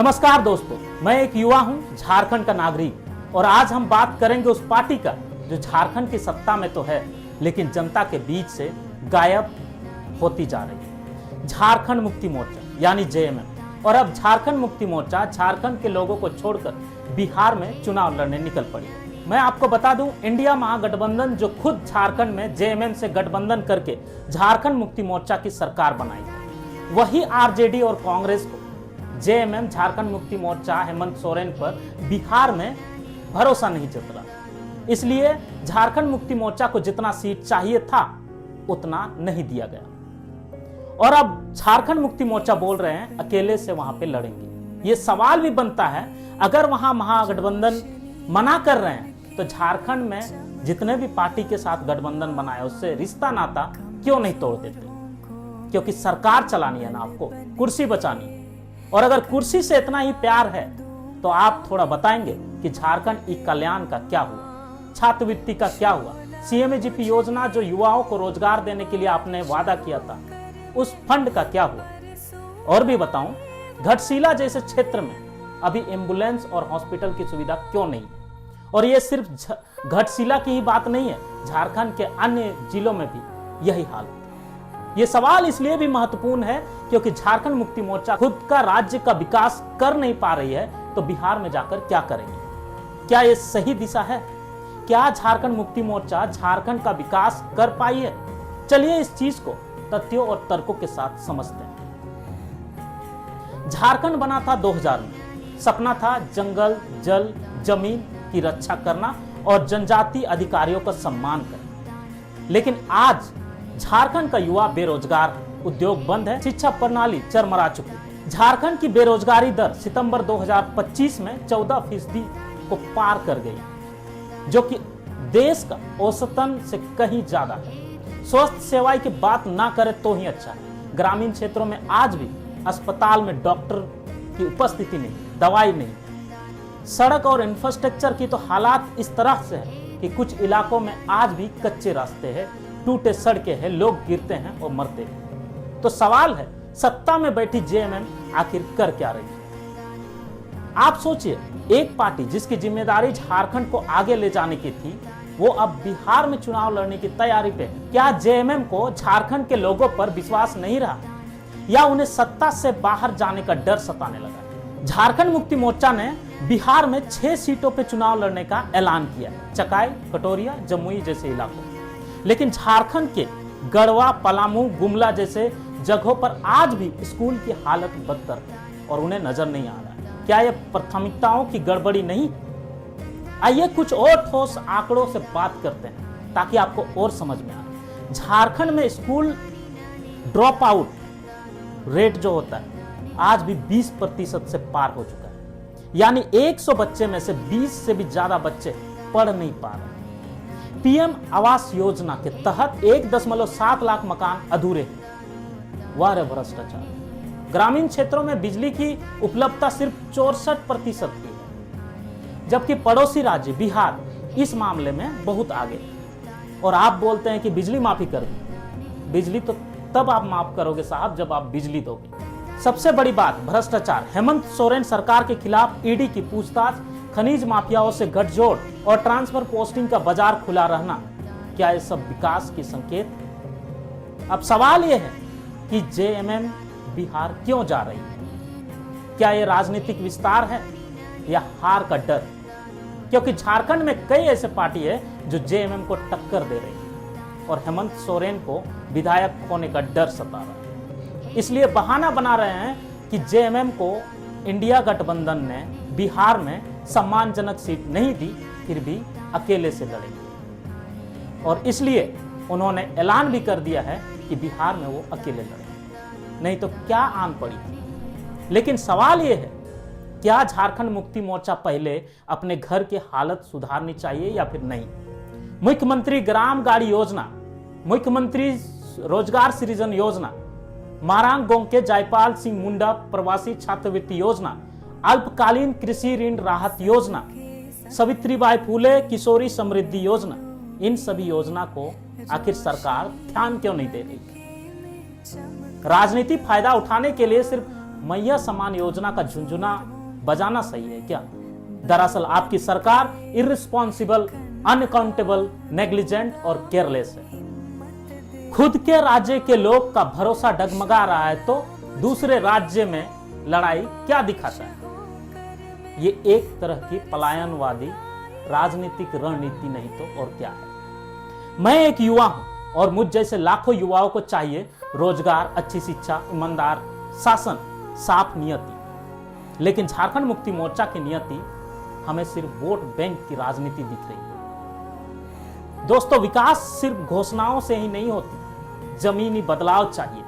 नमस्कार दोस्तों, मैं एक युवा हूं, झारखंड का नागरिक, और आज हम बात करेंगे उस पार्टी का जो झारखंड की सत्ता में तो है लेकिन जनता के बीच से गायब होती जा रही है। झारखंड मुक्ति मोर्चा यानी जेएमएम। और अब झारखंड मुक्ति मोर्चा झारखंड के लोगों को छोड़कर बिहार में चुनाव लड़ने निकल पड़ी। मैं आपको बता दूं, इंडिया महागठबंधन जो खुद झारखंड में जेएमएम से गठबंधन करके झारखंड मुक्ति मोर्चा की सरकार बनाई है, वही आरजेडी और कांग्रेस को जेएमएम झारखंड मुक्ति मोर्चा हेमंत सोरेन पर बिहार में भरोसा नहीं जता। इसलिए झारखंड मुक्ति मोर्चा को जितना सीट चाहिए था उतना नहीं दिया गया। और अब झारखंड मुक्ति मोर्चा बोल रहे हैं अकेले से वहां पे लड़ेंगे। ये सवाल भी बनता है, अगर वहां महागठबंधन मना कर रहे हैं तो झारखंड में जितने भी पार्टी के साथ गठबंधन बनाए उससे रिश्ता नाता क्यों नहीं तोड़ देते? क्योंकि सरकार चलानी है ना, आपको कुर्सी बचानी है। और अगर कुर्सी से इतना ही प्यार है तो आप थोड़ा बताएंगे कि झारखंड ई कल्याण का क्या हुआ, छात्रवृत्ति का क्या हुआ, सीएमएजीपी योजना जो युवाओं को रोजगार देने के लिए आपने वादा किया था, उस फंड का क्या हुआ? और भी बताऊं, घटशिला जैसे क्षेत्र में अभी एम्बुलेंस और हॉस्पिटल की सुविधा क्यों नहीं? और ये सिर्फ घटशिला की ही बात नहीं है, झारखंड के अन्य जिलों में भी यही हाल है। ये सवाल इसलिए भी महत्वपूर्ण है क्योंकि झारखंड मुक्ति मोर्चा खुद का राज्य का विकास कर नहीं पा रही है, तो बिहार में जाकर क्या करेंगे? क्या ये सही दिशा है? क्या झारखंड मुक्ति मोर्चा झारखंड का विकास कर पाई है? चलिए इस चीज को तथ्यों और तर्कों के साथ समझते हैं। झारखंड बना था 2000 में। सपना था जंगल, जल, जमीन की रक्षा करना और जनजाति अधिकारियों का सम्मान करना। लेकिन आज झारखंड का युवा बेरोजगार, उद्योग बंद है, शिक्षा प्रणाली चरमरा चुकी है। झारखंड की बेरोजगारी दर सितंबर 2025 में 14% को पार कर गई, जो कि देश का औसतन से कहीं ज्यादा है। स्वास्थ्य सेवाएं की बात ना करें तो ही अच्छा है। ग्रामीण क्षेत्रों में आज भी अस्पताल में डॉक्टर की उपस्थिति नहीं, दवाई नहीं। सड़क और इंफ्रास्ट्रक्चर की तो हालात इस तरह से है कि कुछ इलाकों में आज भी कच्चे रास्ते हैं, टूटे सड़कें हैं, लोग गिरते हैं और मरते हैं। तो सवाल है, सत्ता में बैठी जेएमएम आखिर कर क्या रही है? आप सोचिए, एक पार्टी जिसकी जिम्मेदारी झारखंड को आगे ले जाने की थी, वो अब बिहार में चुनाव लड़ने की तैयारी पे है। क्या जेएमएम को झारखंड के लोगों पर विश्वास नहीं रहा या उन्हें सत्ता से बाहर जाने का डर सताने लगा? झारखंड मुक्ति मोर्चा ने बिहार में 6 सीटों पर चुनाव लड़ने का ऐलान किया, चकाई, कटोरिया, जमुई जैसे इलाकों। लेकिन झारखंड के गढ़वा, पलामू, गुमला जैसे जगहों पर आज भी स्कूल की हालत बदतर है और उन्हें नजर नहीं आ रहा है। क्या यह प्राथमिकताओं की गड़बड़ी नहीं? आइए कुछ और ठोस आंकड़ों से बात करते हैं ताकि आपको और समझ में आए। झारखंड में स्कूल ड्रॉप आउट रेट जो होता है आज भी 20% से पार हो चुका है। यानी 100 बच्चे में से 20 से भी ज्यादा बच्चे पढ़ नहीं पा रहे। पीएम आवास योजना के तहत 1.7 लाख मकान अधूरे हैं। वह है भ्रष्टाचार। ग्रामीण क्षेत्रों में बिजली की उपलब्धता सिर्फ 64% की है, जबकि पड़ोसी राज्य बिहार इस मामले में बहुत आगे है। और आप बोलते हैं कि बिजली माफी कर दी। बिजली तो तब आप माफ करोगे साहब जब आप बिजली दोगे। सबसे बड़ी बात भ्रष्टाचार। हेमंत सोरेन सरकार के खिलाफ ईडी की पूछताछ, खनिज माफियाओं से गठजोड़ और ट्रांसफर पोस्टिंग का बाजार खुला रहना, क्या ये सब विकास की संकेत? अब सवाल यह है कि जेएमएम बिहार क्यों जा रही है? क्या ये राजनीतिक विस्तार है या हार का डर? क्योंकि झारखंड में कई ऐसे पार्टी है जो जेएमएम को टक्कर दे रही है और हेमंत सोरेन को विधायक होने का डर सता रहा है। इसलिए बहाना बना रहे हैं कि जेएमएम को इंडिया गठबंधन ने बिहार में सम्मानजनक सीट नहीं दी, फिर भी अकेले से लड़ेंगे। और इसलिए उन्होंने ऐलान भी कर दिया है कि बिहार में वो अकेले लड़ेंगे, नहीं तो क्या आन पड़ी थी। लेकिन सवाल ये है, क्या झारखंड मुक्ति मोर्चा पहले अपने घर की हालत सुधारनी चाहिए या फिर नहीं? मुख्यमंत्री ग्राम गाड़ी योजना, मुख्यमंत्री रोजगार सृजन योजना, मारांग गोंके जयपाल सिंह मुंडा प्रवासी छात्रवृत्ति योजना, अल्पकालीन कृषि ऋण राहत योजना, सावित्रीबाई फूले किशोरी समृद्धि योजना, इन सभी योजना को आखिर सरकार ध्यान क्यों नहीं दे रही? राजनीति फायदा उठाने के लिए सिर्फ मैया समान योजना का झुंझुना बजाना सही है क्या? दरअसल आपकी सरकार इर्रिस्पॉन्सिबल, अनअकाउंटेबल, नेग्लिजेंट और केयरलेस है। खुद के राज्य के लोग का भरोसा डगमगा रहा है तो दूसरे राज्य में लड़ाई क्या दिखाता है? ये एक तरह की पलायनवादी राजनीतिक रणनीति नहीं तो और क्या है। मैं एक युवा हूं और मुझ जैसे लाखों युवाओं को चाहिए रोजगार, अच्छी शिक्षा, ईमानदार शासन, साफ नियति। लेकिन झारखंड मुक्ति मोर्चा की नियति हमें सिर्फ वोट बैंक की राजनीति दिख रही है। दोस्तों, विकास सिर्फ घोषणाओं से ही नहीं होती, जमीनी बदलाव चाहिए।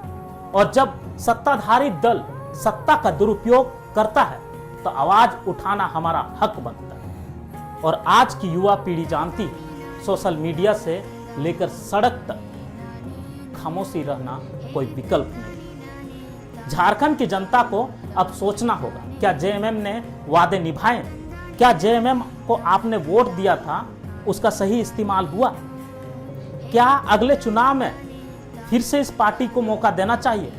और जब सत्ताधारी दल सत्ता का दुरुपयोग करता है तो आवाज उठाना हमारा हक बनता है। और आज की युवा पीढ़ी जानती है, सोशल मीडिया से लेकर सड़क तक खामोशी रहना कोई विकल्प नहीं। झारखंड की जनता को अब सोचना होगा, क्या जेएमएम ने वादे निभाए? क्या जेएमएम को आपने वोट दिया था उसका सही इस्तेमाल हुआ? क्या अगले चुनाव में फिर से इस पार्टी को मौका देना चाहिए?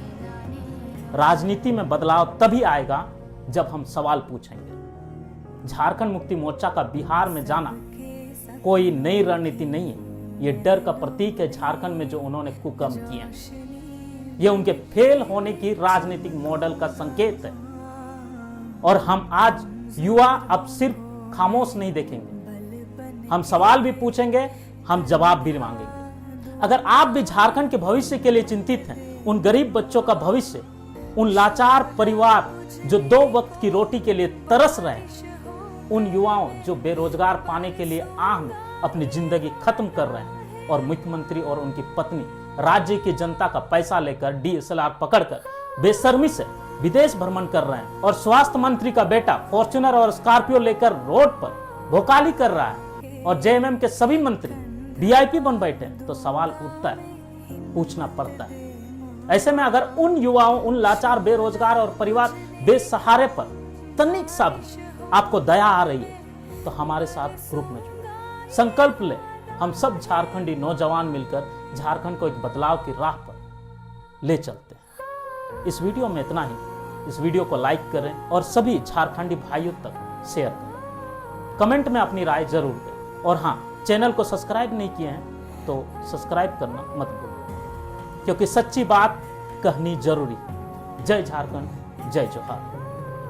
राजनीति में बदलाव तभी आएगा जब हम सवाल पूछेंगे। झारखंड मुक्ति मोर्चा का बिहार में जाना कोई नई रणनीति नहीं है, ये डर का प्रतीक है। झारखंड में जो उन्होंने कुकर्म किए हैं, ये उनके फेल होने की राजनीतिक मॉडल का संकेत है। और हम आज युवा अब सिर्फ खामोश नहीं देखेंगे, हम सवाल भी पूछेंगे, हम जवाब भी मांगेंगे। अगर आप भी झारखंड के भविष्य के लिए चिंतित हैं, उन गरीब बच्चों का भविष्य, उन लाचार परिवार जो 2 वक्त की रोटी के लिए तरस रहे हैं, उन युवाओं जो बेरोजगार पाने के लिए आह में अपनी जिंदगी खत्म कर रहे हैं और मुख्यमंत्री और उनकी पत्नी राज्य की जनता का पैसा लेकर डीएसएलआर पकड़कर बेशर्मी से विदेश भ्रमण कर रहे हैं, और स्वास्थ्य मंत्री का बेटा फॉर्च्यूनर और स्कॉर्पियो लेकर रोड पर भोकाली कर रहा है, और जेएमएम के सभी मंत्री वीआईपी बन बैठे, तो सवाल उठता है, पूछना पड़ता है। ऐसे में अगर उन युवाओं, उन लाचार, बेरोजगार और परिवार बेसहारे पर तनिक सा भी आपको दया आ रही है तो हमारे साथ ग्रुप में जुड़े, संकल्प ले, हम सब झारखंडी नौजवान मिलकर झारखंड को एक बदलाव की राह पर ले चलते हैं। इस वीडियो में इतना ही। इस वीडियो को लाइक करें और सभी झारखंडी भाइयों तक शेयर करें। कमेंट में अपनी राय जरूर दें, और हाँ, चैनल को सब्सक्राइब नहीं किए हैं तो सब्सक्राइब करना मत भूलें, क्योंकि सच्ची बात कहनी जरूरी है। जय झारखंड, जय जोहार।